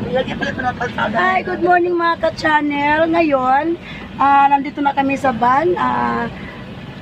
Hi, good morning mga ka-channel. Ngayon, nandito na kami sa van.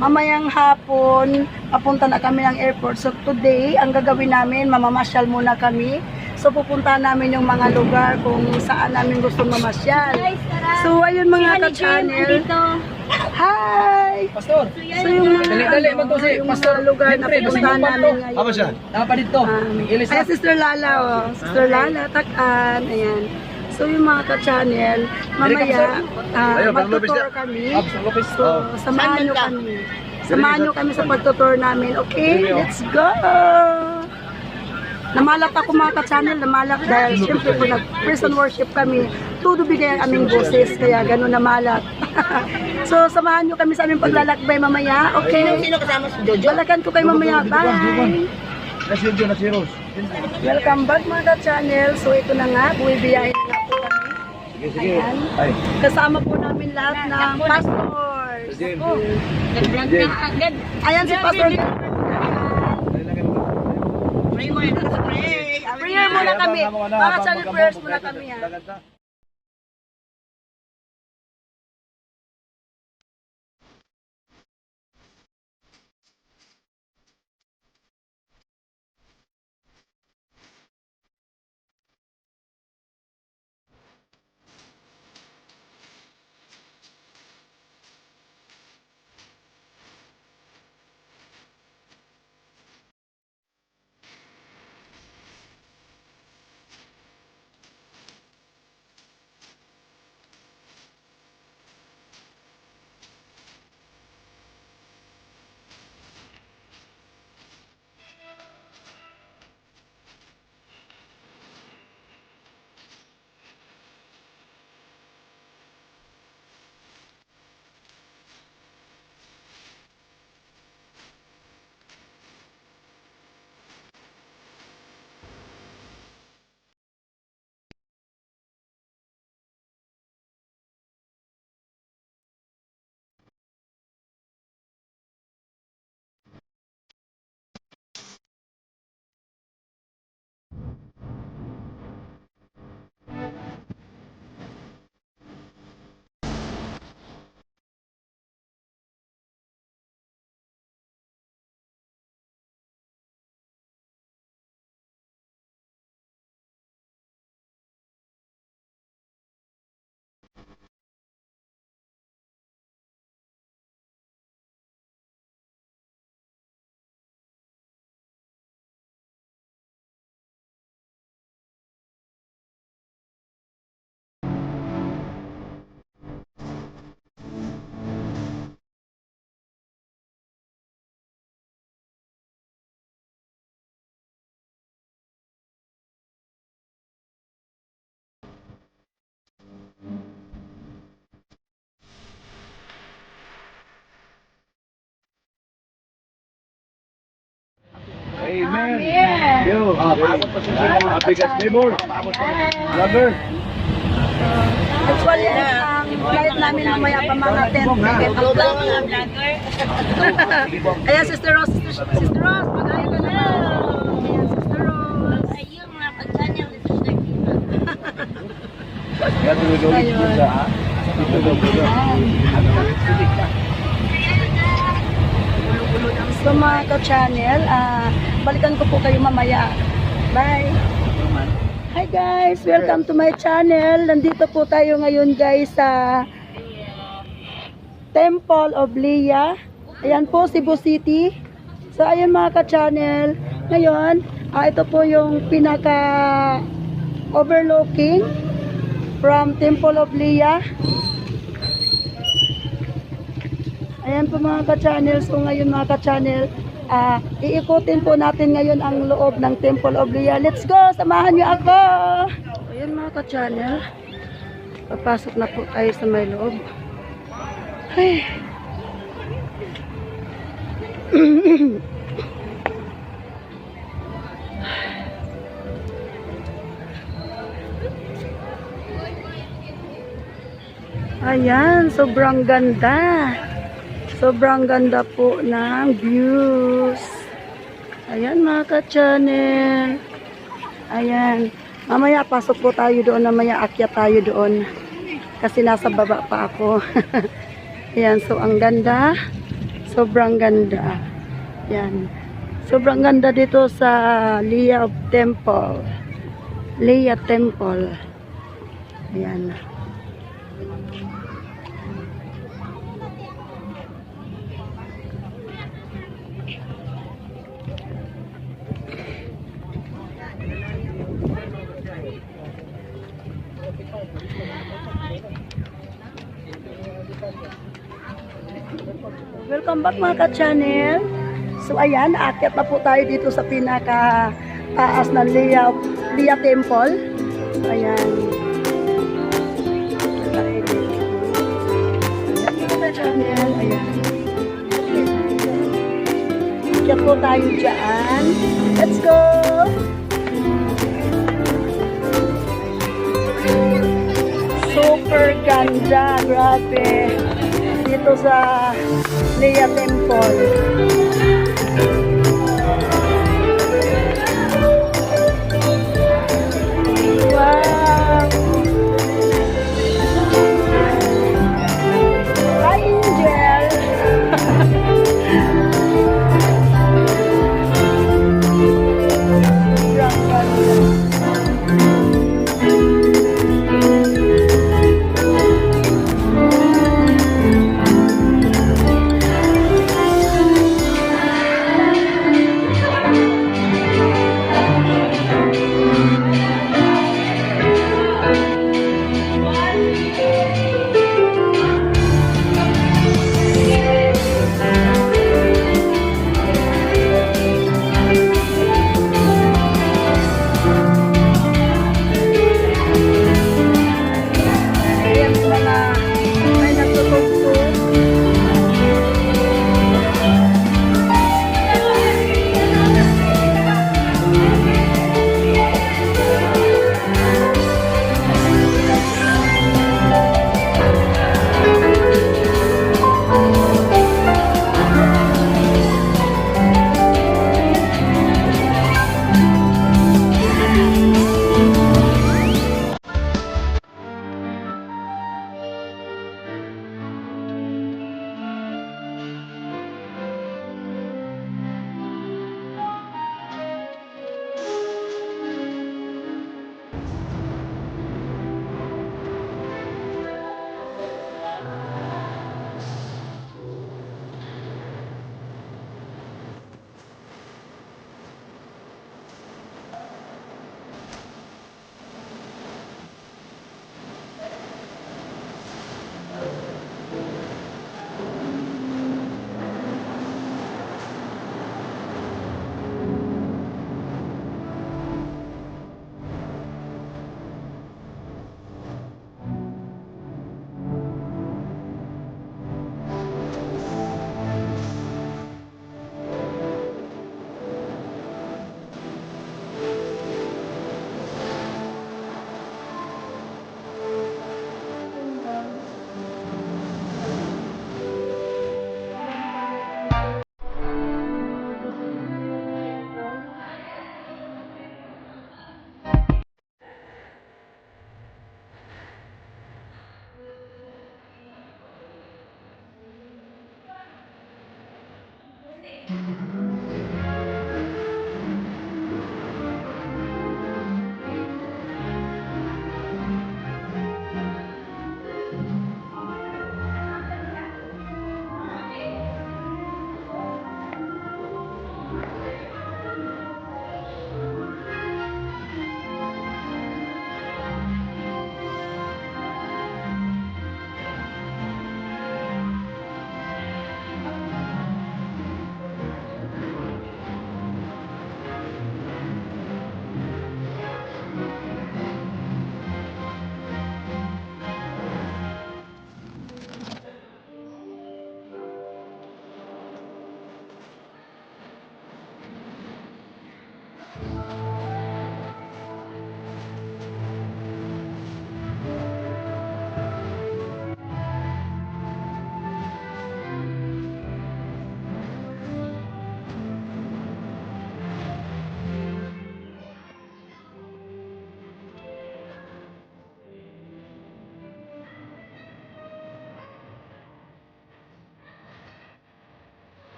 Mamayang hapon, papunta na kami ng airport. So today, ang gagawin namin, mamamasyal muna kami. So pupunta namin yung mga lugar kung saan namin gusto mamasyal. So ayun mga ka-channel. Hi! Pastor! So yung mga lugar na pupuntahan namin ngayon. Apa siya? Tama pa dito. Ayan, Sister Lala, oh. Sister Lala, Takan, ayan. So yung mga ka-channel, mamaya, magtutour kami. So, samahan nyo kami. Samahan nyo kami sa pagtutour namin. Okay, let's go! Namalak ako mga ka-channel, namalak dahil siyempre kung nag-praise and worship kami, todo bigay ang aming boses, kaya gano'n namalak. So, samahan nyo kami sa aming paglalakbay mamaya, okay? Sino kasama si Jojo? Balakan ko kayo mamaya, bye! Nasi Jojo, nasi Rose. Welcome back mga ka-channel. So, ito na nga, buwibiyahin na nga po kami. Sige. Ayan. Ay. Kasama po namin lahat ng pastors. James. Oh. Nag-vlog ka agad. Ayan si Pastor. Pray mo yun. Pray. Prayer muna kami. Mga channel prayers muna kami ha. Amen. Yo. Abigas Memor. Vlogger. Actually, ang flight namin mamaya pa mga 10 ticket. Hello daw mga vlogger. Ayan, Sister Rose. Sister Rose, mag-ayo ka na. Ayan, Sister Rose. Ayun mga pag-channel ni Sister Kina. Yan tuloy-tuloy sa ha. So mga ka-channel, balikan ko po kayo mamaya. Bye! Hi guys! Welcome to my channel. Nandito po tayo ngayon guys sa Temple of Leah. Ayan po, Cebu City. So ayan mga ka-channel. Ngayon, ito po yung pinaka overlooking from Temple of Leah. Ayan po mga ka-channel. So ngayon mga ka-channel, iikutin po natin ngayon ang loob ng Temple of Leah. Let's go! Samahan niyo ako! Ayan mga ka-channel. Papasok na po tayo sa may loob. Ay. Ayan, sobrang ganda. Sobrang ganda po ng views. Ayan mga ka-channel. Ayan. Mamaya pasok po tayo doon, mamaya akyat tayo doon. Kasi nasa baba pa ako. Ayan, so ang ganda. Sobrang ganda. Ayan. Sobrang ganda dito sa Leah Temple. Leah Temple. Ayan. Welcome back mga ka-channel. So ayan, aakyat na po tayo dito sa pinaka taas ng Leah Temple. So ayan. Ka-channel, ayan. Aakyat po tayo dyan. Let's go! Super ganda, grabe. Dito sa Leah Temple. Wow! Hi, Angel! Sobrang ganda.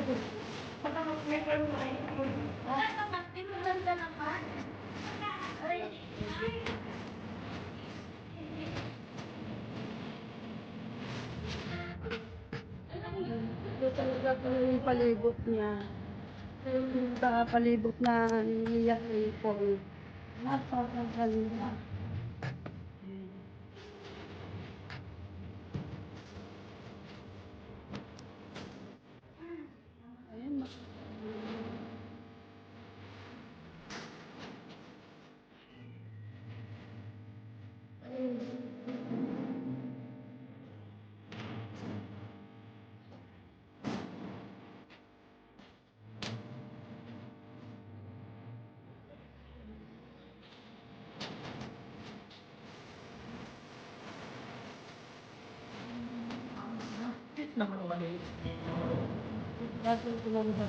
Ito talaga yung palibot niya. Sa palibot na niya ipon. Napakaganda. Ayun. Bakit ko lang ba?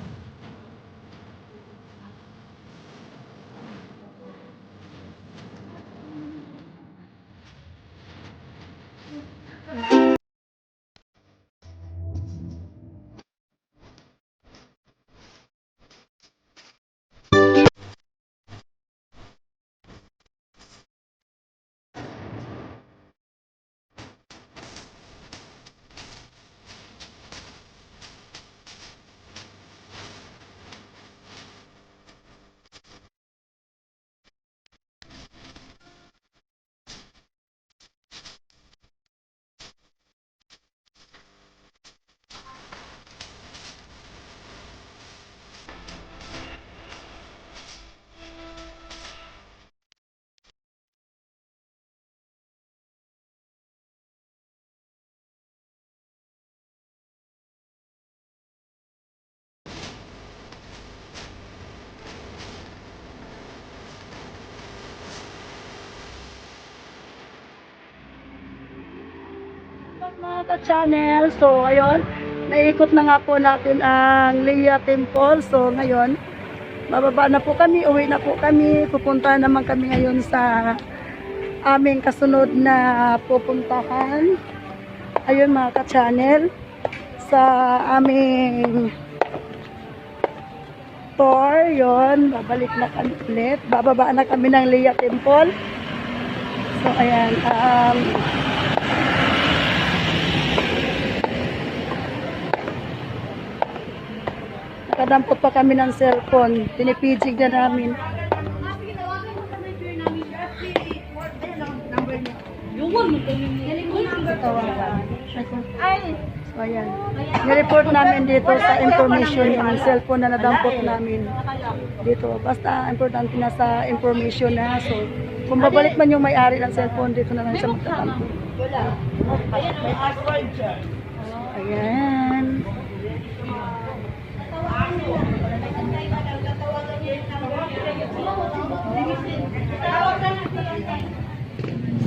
Mga ka-channel, so ayun, naikot na nga po natin ang Leia Temple. So ngayon, bababa na po kami, uwi na po kami. Pupunta naman kami ngayon sa aming kasunod na pupuntahan. Ayun mga ka-channel, sa aming tour, yon, babalik na kami ulit. Bababa na kami ng Leia Temple. So ayan, nakadampot pa kami ng cellphone. Pinipijig na namin. So, ayan. Nireport namin dito sa information yung cellphone na nadampot namin dito. Basta importante na sa information na. So, kung babalik man yung may-ari ng cellphone, dito na lang siya magtatampo. Ayan.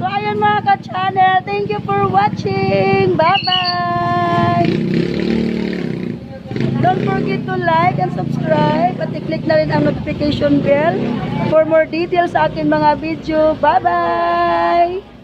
So ayan mga ka-channel, thank you for watching. Bye-bye! Don't forget to like and subscribe at i-click na rin ang notification bell for more details sa akin mga video. Bye-bye!